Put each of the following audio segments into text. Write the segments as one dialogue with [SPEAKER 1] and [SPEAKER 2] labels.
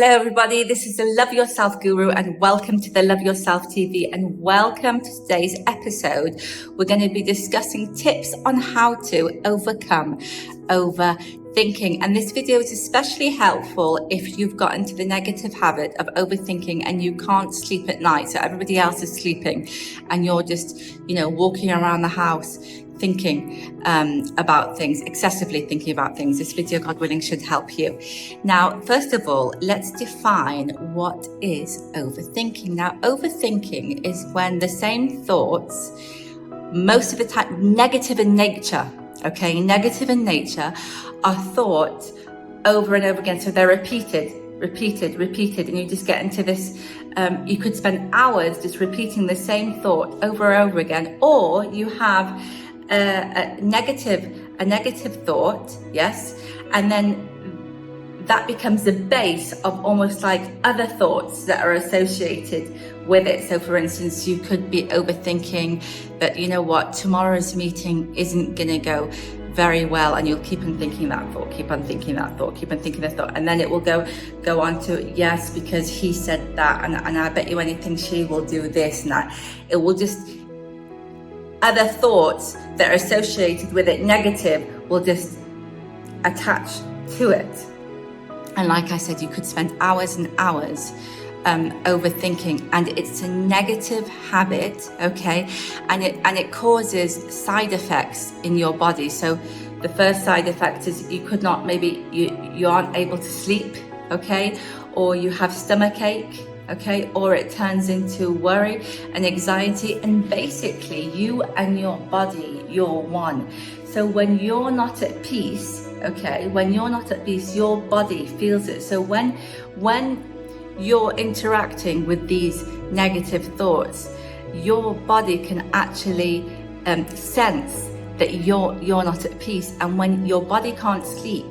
[SPEAKER 1] Hello everybody, this is the Love Yourself Guru and welcome to the Love Yourself TV and welcome to today's episode. We're going to be discussing tips on how to overcome overthinking, and this video is especially helpful if you've got into the negative habit of overthinking and you can't sleep at night, so everybody else is sleeping and you're just, walking around the house thinking about things, excessively thinking about things. This video, God willing, should help you. Now, first of all, let's define what is overthinking. Now, overthinking is when the same thoughts, most of the time negative in nature, negative in nature, are thought over and over again. So they're repeated, and you just get into this, you could spend hours just repeating the same thought over and over again, or you have a negative thought, yes, and then that becomes the base of almost like other thoughts that are associated with it. So for instance, you could be overthinking that, tomorrow's meeting isn't gonna go very well, and you'll keep on thinking that thought, and then it will go on to, yes, because he said that, and I bet you anything she will do this and that. It will just, other thoughts that are associated with it, negative, will just attach to it. And like I said, you could spend hours and hours overthinking, and it's a negative habit, and it causes side effects in your body. So the first side effect is you could not, maybe you aren't able to sleep, or you have stomach ache, or it turns into worry and anxiety, and basically you and your body, you're one. So when you're not at peace, your body feels it. So when you're interacting with these negative thoughts, your body can actually sense that you're not at peace. And when your body can't sleep,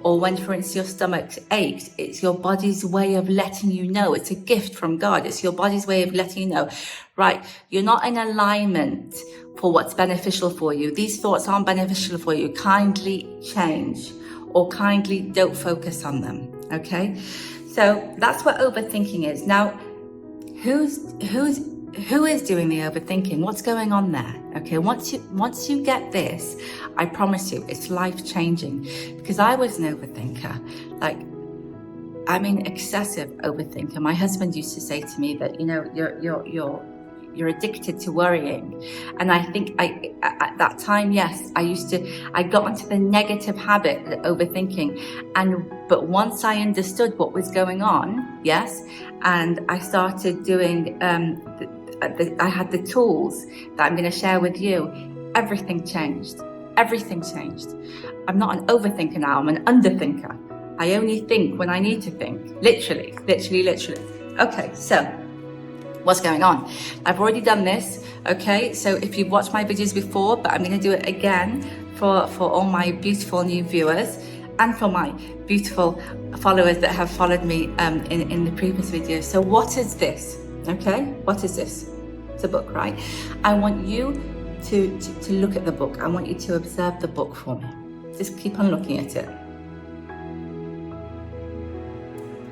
[SPEAKER 1] or when, for instance, your stomach aches, it's your body's way of letting you know. It's a gift from God. It's your body's way of letting you know, right, you're not in alignment for what's beneficial for you. These thoughts aren't beneficial for you. Kindly change, or kindly don't focus on them, So that's what overthinking is. Now, who is doing the overthinking? What's going on there? Once you get this, I promise you, it's life-changing. Because I was an overthinker, excessive overthinker. My husband used to say to me that, you're addicted to worrying. And I think at that time, yes, I got into the negative habit of overthinking. But once I understood what was going on, yes, and I started doing, I had the tools that I'm going to share with you, everything changed. I'm not an overthinker now, I'm an underthinker. I only think when I need to think, literally. Okay, so what's going on? I've already done this, so if you've watched my videos before, but I'm going to do it again for all my beautiful new viewers and for my beautiful followers that have followed me in the previous videos. So what is this? What is this? It's a book, right? I want you to look at the book. I want you to observe the book for me. Just keep on looking at it.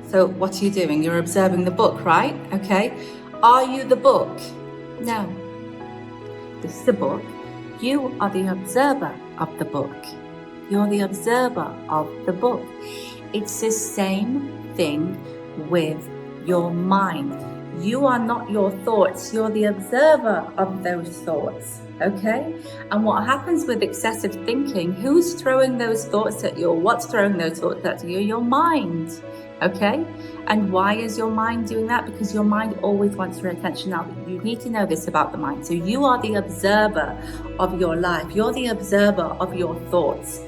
[SPEAKER 1] So what are you doing? You're observing the book, right? Are you the book? No. This is the book. You are the observer of the book. You're the observer of the book. It's the same thing with your mind. You are not your thoughts. You're the observer of those thoughts, And what happens with excessive thinking, who's throwing those thoughts at you, or what's throwing those thoughts at you? Your mind, And why is your mind doing that? Because your mind always wants your attention. Now, you need to know this about the mind. So you are the observer of your life. You're the observer of your thoughts,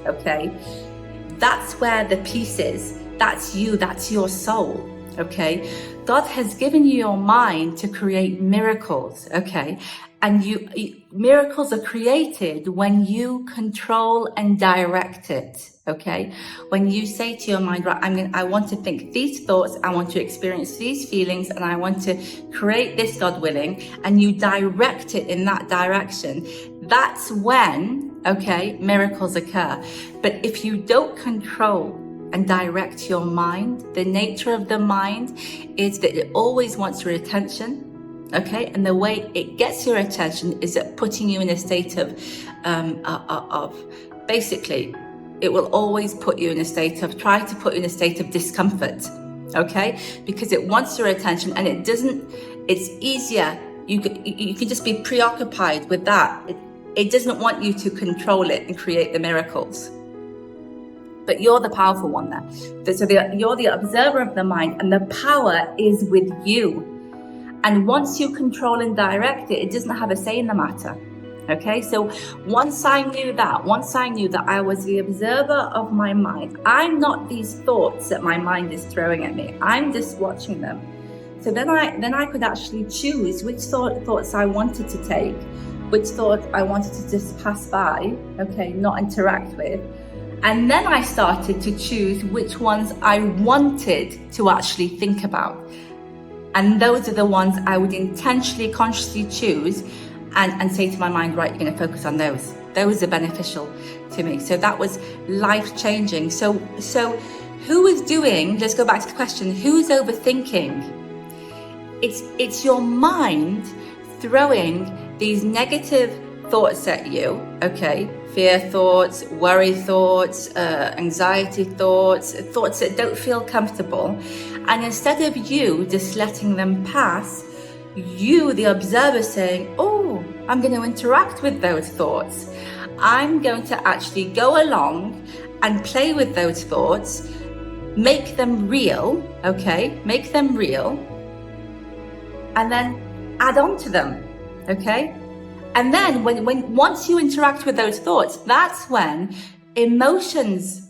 [SPEAKER 1] That's where the peace is. That's you. That's your soul, God has given you your mind to create miracles, And miracles are created when you control and direct it, When you say to your mind, right, I want to think these thoughts, I want to experience these feelings, and I want to create this, God willing, and you direct it in that direction. That's when, miracles occur. But if you don't control and direct your mind. The nature of the mind is that it always wants your attention, okay? And the way it gets your attention is at putting you in a state of basically, it will always put you in a state of, try to put you in a state of discomfort, okay? Because it wants your attention, and it doesn't, it's easier. You can just be preoccupied with that. It doesn't want you to control it and create the miracles. But you're the powerful one there. So you're the observer of the mind, and the power is with you. And once you control and direct it, it doesn't have a say in the matter. Okay, so once I knew that I was the observer of my mind, I'm not these thoughts that my mind is throwing at me. I'm just watching them. So then I could actually choose which thoughts I wanted to take, which thoughts I wanted to just pass by, okay, not interact with. And then I started to choose which ones I wanted to actually think about. And those are the ones I would intentionally, consciously choose and say to my mind, right, you're going to focus on those. Those are beneficial to me. So that was life-changing. So who is doing, let's go back to the question, who's overthinking? It's your mind throwing these negative thoughts at you, okay? Fear thoughts, worry thoughts, anxiety thoughts that don't feel comfortable. And instead of you just letting them pass, you, the observer, saying, oh, I'm going to interact with those thoughts. I'm going to actually go along and play with those thoughts, make them real, okay? Make them real, and then add on to them, okay? And then once you interact with those thoughts, that's when emotions,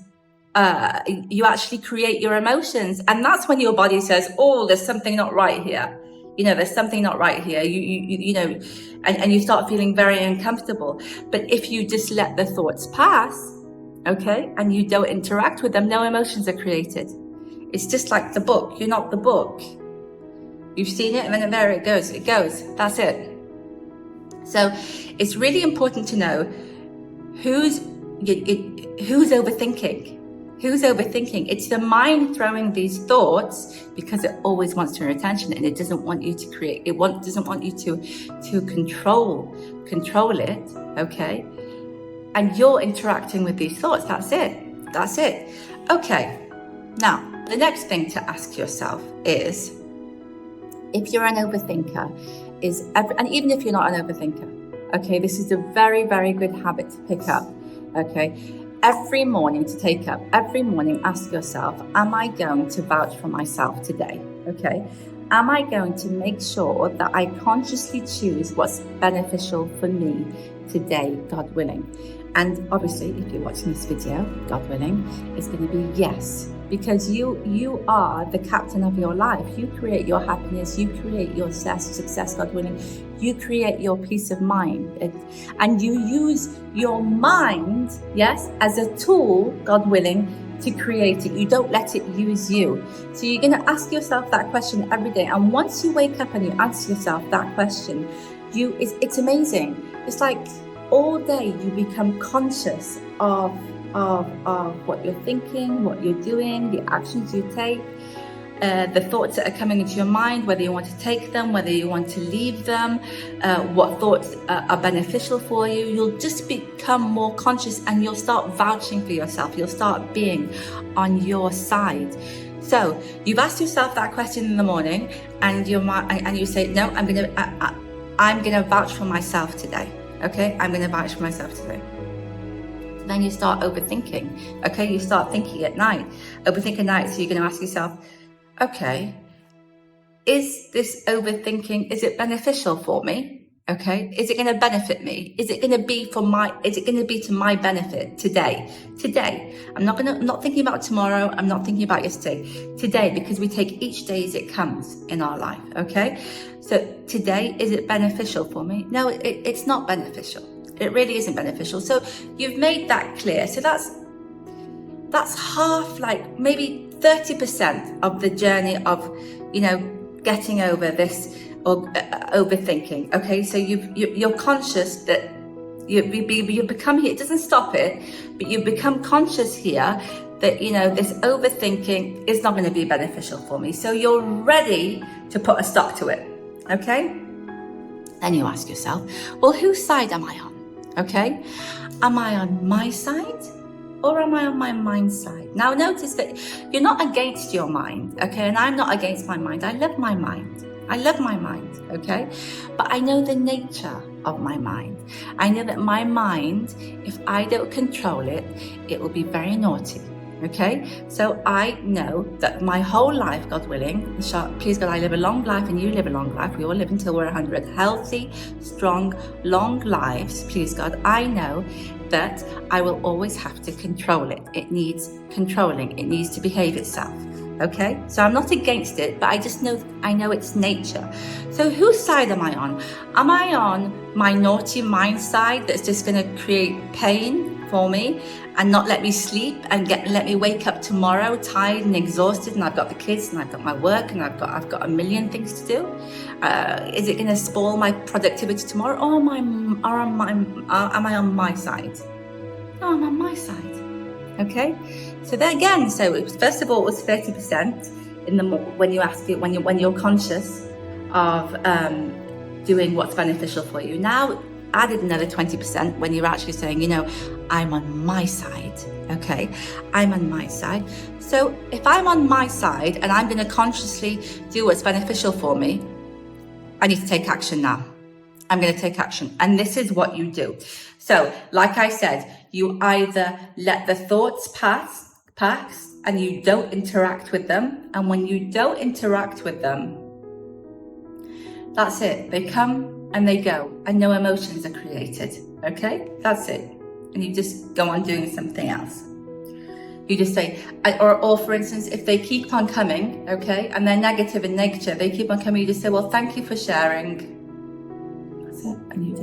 [SPEAKER 1] you actually create your emotions. And that's when your body says, oh, there's something not right here. You know, there's something not right here. You know, and you start feeling very uncomfortable. But if you just let the thoughts pass, okay, and you don't interact with them, no emotions are created. It's just like the book. You're not the book. You've seen it, and then there it goes. It goes. That's it. So it's really important to know who's overthinking. Who's overthinking? It's the mind throwing these thoughts because it always wants your attention, and it doesn't want you to create. Doesn't want you to control it. Okay, and you're interacting with these thoughts. That's it. Okay. Now the next thing to ask yourself is, if you're an overthinker, and even if you're not an overthinker, okay, this is a very, very good habit to pick up, okay? Every morning ask yourself, am I going to vouch for myself today, okay? Am I going to make sure that I consciously choose what's beneficial for me today, God willing? And obviously, if you're watching this video, God willing, it's going to be yes. Because you are the captain of your life. You create your happiness, you create your success, God willing. You create your peace of mind. And you use your mind, yes, as a tool, God willing, to create it. You don't let it use you. So you're going to ask yourself that question every day. And once you wake up and you ask yourself that question, it's amazing. It's like all day you become conscious of what you're thinking, what you're doing, the actions you take, the thoughts that are coming into your mind, whether you want to take them, whether you want to leave them, what thoughts are beneficial for you. You'll just become more conscious, and you'll start vouching for yourself. You'll start being on your side. So you've asked yourself that question in the morning, and you say, no, I'm gonna vouch for myself today. Okay, I'm gonna vouch for myself today. Then you start overthinking. Okay, you start thinking at night. Overthink at night, so you're going to ask yourself, okay, is this overthinking, is it beneficial for me? Okay, is it going to benefit me? Is it going to be to my benefit today? I'm not thinking about tomorrow. I'm not thinking about yesterday. Today, because we take each day as it comes in our life. Okay, so today, is it beneficial for me? No, it's not beneficial. It really isn't beneficial. So you've made that clear. So that's half, like maybe 30% of the journey of, getting over this or overthinking. Okay, so you're conscious that you become here. It doesn't stop it, but you become conscious here that, this overthinking is not going to be beneficial for me. So you're ready to put a stop to it, okay? Then you ask yourself, well, whose side am I on, okay? Am I on my side or am I on my mind's side? Now notice that you're not against your mind, okay? And I'm not against my mind. I love my mind. I love my mind, okay? But I know the nature of my mind. I know that my mind, if I don't control it, it will be very naughty, okay? So I know that my whole life, God willing, please God, I live a long life and you live a long life. We all live until we're 100. Healthy, strong, long lives, please God. I know that I will always have to control it. It needs controlling. It needs to behave itself. Okay, so I'm not against it, but I know its nature. So whose side am I on? Am I on my naughty mind side that's just going to create pain for me and not let me sleep and let me wake up tomorrow tired and exhausted, and I've got the kids and I've got my work and I've got a million things to do? Is it going to spoil my productivity tomorrow, or am I on my side? No, I'm on my side. Okay, so there again. So it was, first of all, it was 30% in the when you ask it when you're conscious of doing what's beneficial for you. Now added another 20% when you're actually saying, I'm on my side. Okay, I'm on my side. So if I'm on my side and I'm going to consciously do what's beneficial for me, I need to take action now. I'm going to take action, and this is what you do. So, like I said, you either let the thoughts pass, and you don't interact with them. And when you don't interact with them, that's it. They come and they go, and no emotions are created. Okay, that's it. And you just go on doing something else. You just say, or for instance, if they keep on coming, okay, and they're negative in nature, they keep on coming, you just say, well, thank you for sharing. That's it. And you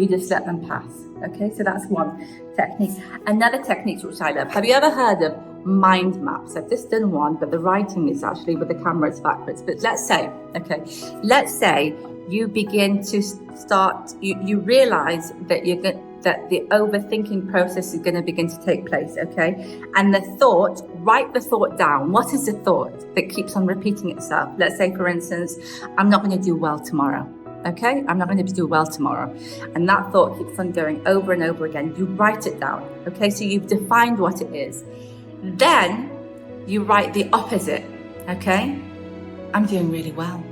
[SPEAKER 1] just let them pass. Okay, so that's one technique. Another technique which I love. Have you ever heard of mind maps? I've just done one, but the writing is actually with the camera, it's backwards. But let's say you begin to start, you realize that that the overthinking process is going to begin to take place, okay? And write the thought down. What is the thought that keeps on repeating itself? Let's say, for instance, I'm not going to do well tomorrow. Okay, I'm not going to do well tomorrow. And that thought keeps on going over and over again. You write it down. Okay, so you've defined what it is. Then you write the opposite. Okay, I'm doing really well.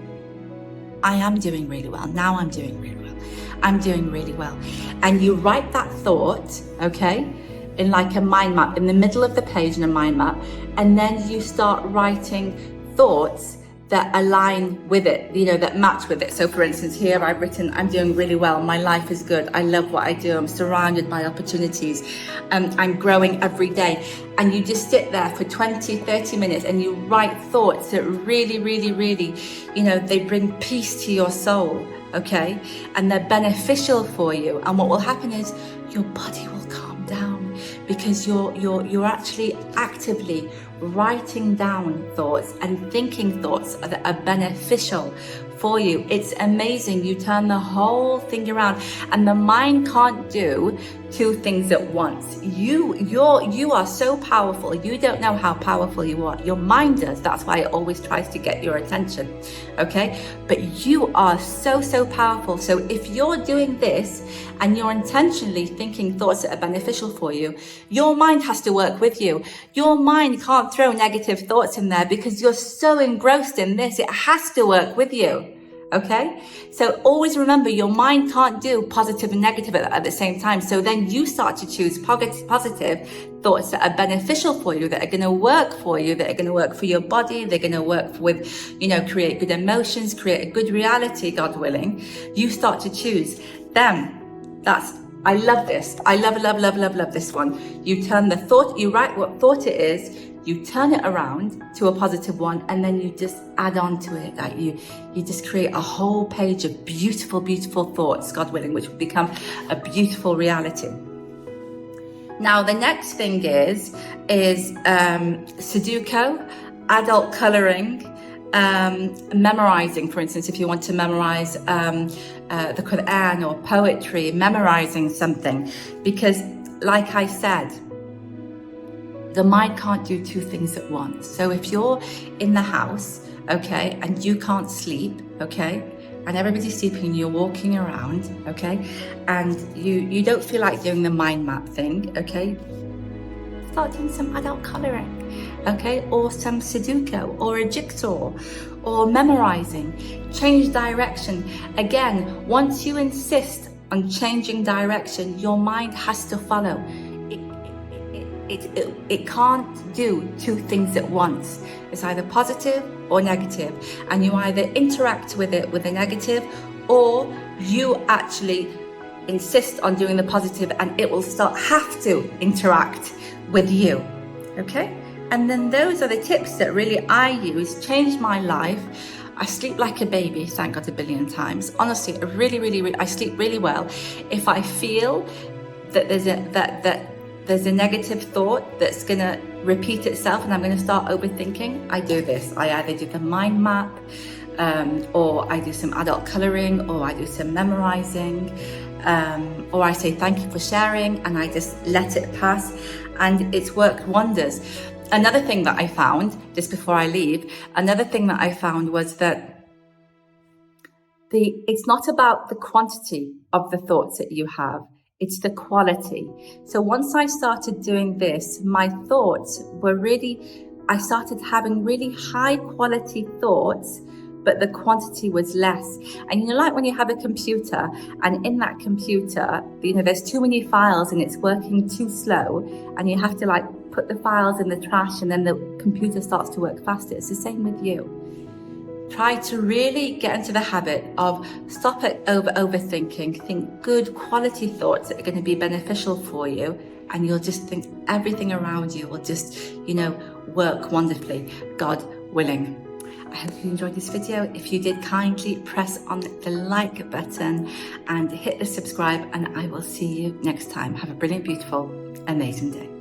[SPEAKER 1] I am doing really well. Now I'm doing really well. I'm doing really well. And you write that thought, okay, in like a mind map, in the middle of the page in a mind map. And then you start writing thoughts that align with it, that match with it. So for instance, here I've written, I'm doing really well. My life is good. I love what I do. I'm surrounded by opportunities. I'm growing every day. And you just sit there for 20, 30 minutes and you write thoughts that really, really, really, they bring peace to your soul. Okay. And they're beneficial for you. And what will happen is your body will calm down because you're actually actively writing down thoughts and thinking thoughts that are beneficial for you. It's amazing. You turn the whole thing around, and the mind can't do two things at once. You are so powerful. You don't know how powerful you are. Your mind does. That's why it always tries to get your attention. Okay? But you are so powerful. So if you're doing this and you're intentionally thinking thoughts that are beneficial for you, your mind has to work with you. Your mind can't throw negative thoughts in there because you're so engrossed in this. It has to work with you. Okay, so always remember, your mind can't do positive and negative at the same time. So then you start to choose positive thoughts that are beneficial for you, that are going to work for you, that are going to work for your body. They're going to work with, create good emotions, create a good reality, God willing. You start to choose them. I love this. I love this one. You turn the thought, you write what thought it is, you turn it around to a positive one, and then you just add on to it. Like you just create a whole page of beautiful, beautiful thoughts, God willing, which will become a beautiful reality. Now, the next thing is Sudoku, adult coloring, memorizing. For instance, if you want to memorize the Quran or poetry, memorizing something, because like I said, the mind can't do two things at once. So if you're in the house, okay, and you can't sleep, okay, and everybody's sleeping and you're walking around, okay, and you don't feel like doing the mind map thing, okay, start doing some adult colouring, okay, or some Sudoku, or a jigsaw, or memorising. Change direction. Again, once you insist on changing direction, your mind has to follow. It can't do two things at once. It's either positive or negative, and you either interact with it with a negative, or you actually insist on doing the positive and it will have to interact with you, okay? And then those are the tips that really I use, changed my life. I sleep like a baby, thank God, a billion times. Honestly, I sleep really well. If I feel that there's a negative thought that's gonna repeat itself and I'm gonna start overthinking, I do this. I either do the mind map, or I do some adult colouring, or I do some memorising, or I say thank you for sharing and I just let it pass, and it's worked wonders. Another thing that I found, just before I leave, was that it's not about the quantity of the thoughts that you have, it's the quality. So once I started doing this, my thoughts I started having really high quality thoughts, but the quantity was less. And like when you have a computer and in that computer, there's too many files and it's working too slow and you have to put the files in the trash and then the computer starts to work faster. It's the same with you. Try to really get into the habit of stop it overthinking, think good quality thoughts that are going to be beneficial for you, and you'll just think everything around you will just, work wonderfully, God willing. I hope you enjoyed this video. If you did, kindly press on the like button and hit the subscribe, and I will see you next time. Have a brilliant, beautiful, amazing day.